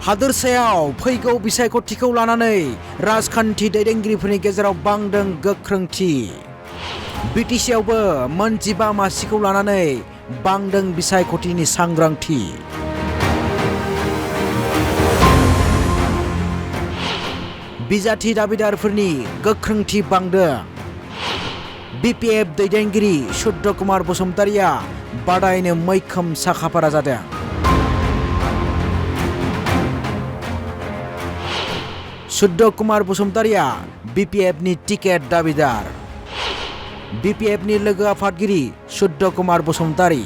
हादोरसायाव फैगौ बिसायख'थिखौ लानानै राजखान्थि दैदेनगिरिफोरनि गेजेराव बांदों गोख्रोंथि। बिटिसिआवबो मोन 15 मासिखौ लानानै बांदों बिसायख'थिनि सांग्रांथि। बिजाथि दाबिदारफोरनि गोख्रोंथि बांदों। बिपिएफ दैदेनगिरि सुद्र कुमार बसुमतारिया बादायनो मैखोम साखाफारा जादों। सुद्र कुमार बसुमतारिया बिपिएफनि टिकेट दाबिदार। बिपिएफनि लोगो आफादगिरि सुद्र कुमार बसुमतारि।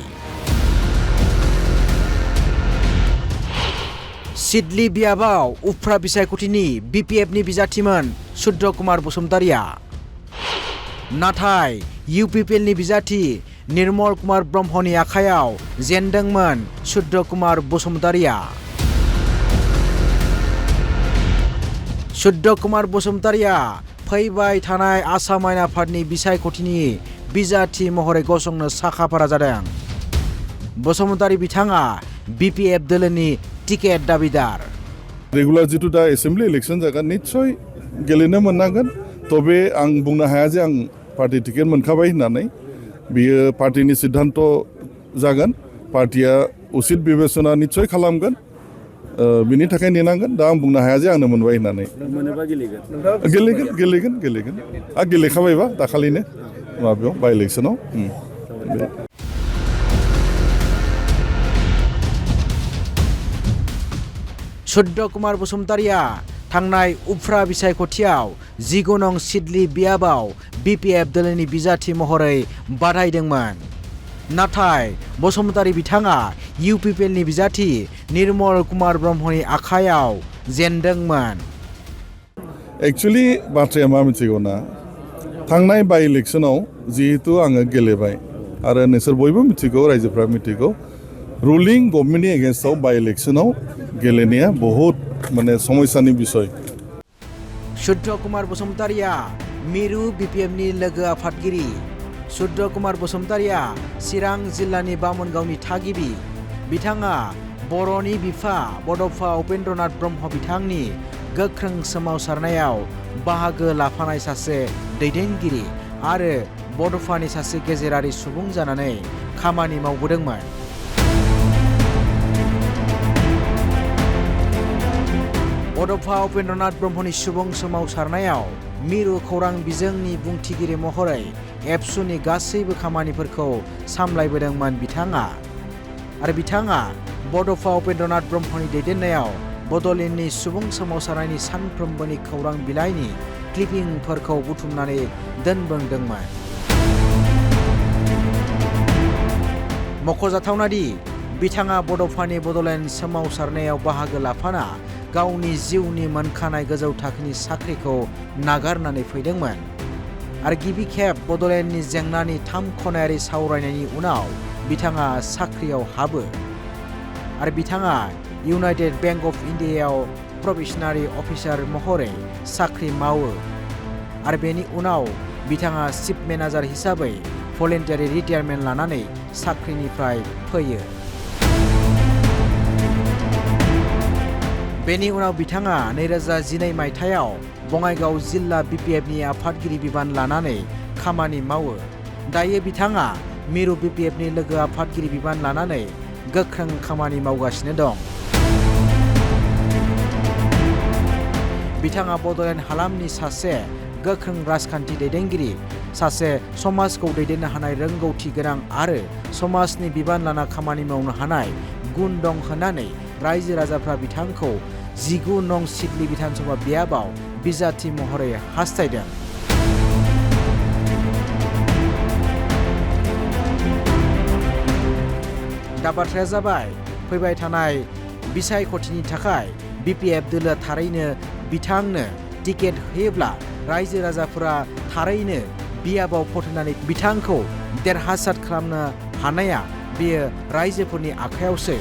सिडली बियाबाव उफ्रा बिसायख'थिनि बिपिएफनि बिजाथिमोन सुद्र कुमार बसुमतारिया। नाथाय UPPLनि बिजाथि निर्मल कुमार ब्रह्मनि आखायाव जेनदोंमोन सुद्र कुमार बसुमतारिया। सुद्र कुमार बसुमतारिया फैबाय थानाय आसाम आयेन आफादनि बिसायख'थिनि बिजाथि महरै गसंनो साखाफारा जादों। बसुमतारि बिथाङा बिपिएफ दोलोनि टिकेट दाबिदार। रेगुलार जितु दा एसेम्बली इलेक्शन जागोन निश्चय गेलेनो मोननांगोन। तबे आं बुंनो हाया जे आं पार्टी टिकेट मोनखाबाय होननानै। बियो पार्टीनि सिद्धांत जागोन। पार्टीया उचित बिबेचना निश्चय खालामगोन। बिनि थाखाय नेनांगोन। दा आं बुंनो हाया जे आंनो मोनबाय होननानै। मोनोबा गेलेगोन। गेलेखाबायबा दाखालिनो माबायाव बाय इलेक्शनाव। सुद्र कुमार बसुमतारिया थांनाय उफ्रा बिसायख'थियाव 19 नं सिडली बियाबाव बिपिएफ दोलोनि बिजाथि महरै बादायदोंमोन। नाथाय बसुमतारि बिथाङा UPPLनि बिजाथि निर्मल कुमार ब्रह्मनि आखायाव जेनदोंमोन। एक्चुअली बाथ्राया मा मिथिगौ ना, थांनाय बाय इलेक्शनाव जिहेतु आङो गेलेबाय आरो नोंसोर बयबो मिथिगौ, रायजोफ्रा मिथिगौ, रुलिं गभर्नमेन्टनि एगेन्स्टआव बाय इलेक्शनाव गेलेनाया बहुत माने समस्यानि बिषय। सुद्र कुमार बसुमतारिया मिरु बिपिएफनि लोगो आफादगिरि। सुद्र कुमार बसुमतारिया चिरां जिल्लानि बामोनगावनि थागिबि। बिथाङा बर'नि बिफा बड'फा उपेन्द्रनाथ ब्रह्म बिथांनि गोख्रों सोमावसारनायाव बाहागो लाफानाय सासे दैदेनगिरि आरो बड'फानि सासे गेजेरारि सुबुं जानानै खामानि मावबोदोंमोन। बड'फा उपेन्द्रनाथ ब्रह्मनि सुबुं सोमावसारनायाव मिरु खौरां बिजोंनि बुंथिगिरि महरै एबसुनि गासैबो खामानिफोरखौ सामलायबोदोंमोन बिथाङा। आरो बिथाङा बड'फा उपेन्द्रनाथ ब्रह्मनि दैदेननायाव बड'लेण्डनि सुबुं सोमावसारनायनि सानफ्रोमबोनि खौरां बिलाइनि क्लिपिंफोरखौ बुथुमनानै दोनबोदोंमोन। मख'जाथावना दि बिथाङा बड'फानि बड'लेण्ड सोमावसारनायाव बाहागो लाफाना गावनि जिउनि मोनखानाय गोजौ थाखोनि साख्रिखौ नागारनानै फैदोंमोन। आरो गिबि खेब बड'लेण्डनि जेंनानि 3 खनायारि सावरायनायनि उनाव बिथाङा साख्रियाव हाबो। आरो बिथाङा इउनाइटेड बैंक अफ इन्डियायाव प्रबेशनारि अफिसार महरै साख्रि मावो। आरो बेनि उनाव बिथाङा चिफ मेनेजार हिसाबै भलेन्टारि रिटायारमेन्ट लानानै साख्रिनिफ्राय फैयो। बेनि उनाव बिथाङा 2012 मायथाइयाव बङाइगाव जिल्ला बिपिएफनि आफादगिरि बिबान लानानै खामानि मावो। दायो बिथाङा मिरु बिपिएफनि लोगो आफादगिरि बिबान लानानै गोख्रों खामानि मावगासिनो दं। बिथाङा बड'लेण्ड हालामनि सासे गोख्रों राजखान्थि दैदेनगिरि, सासे समाजखौ दैदेननो हानाय रोंगौथि गोनां आरो समाजनि बिबान लाना खामानि मावनो हानाय गुन दं होननानै रायजो राजाफ्रा बिथांखौ 19 नं सिडली बिधानसभा बियाबाव बिजाथि महरै हास्थायदों। दा बाथ्राया जाबाय, फैबाय थानाय बिसायख'थिनि थाखाय बिपिएफ दोलोआ थारैनो बिथांनो टिकेट होयोब्ला रायजो राजाफोरा थारैनो बियाबाव भट होनानै बिथांखौ देरहासार खालामनो हानाया बेयो रायजोफोरनि आखायावसो।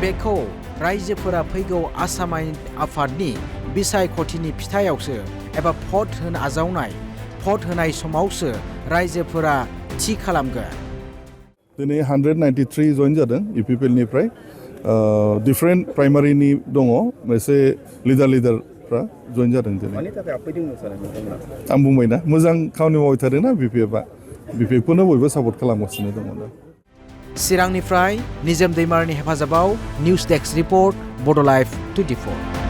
बेखौ रायजोफोरा फैगौ आसाम आयेन आफादनि बिसायख'थिनि फिथायावसो एबा भट होनाय समावसो रायजोफोरा थि खालामगोन। दिनै 193 जइन जादों UPPLनिफ्राय डिफरेन्ट प्राइमारिनि दङ एसे लिडारफ्रा जइन जादों दिनै मानि थाखाय आपफैदोंमोन सार नोंथांमोना आं बुंबायना मोजां खामानि मावबाय थादोंना BPFआ BPFखौनो बयबो सापर्ट खालामगासिनो दङ दा चिरांनिफ्राय निजोम दैमारनि हेफाजाबाव निउज डेस्क रिपर्ट बड' लाइभ 24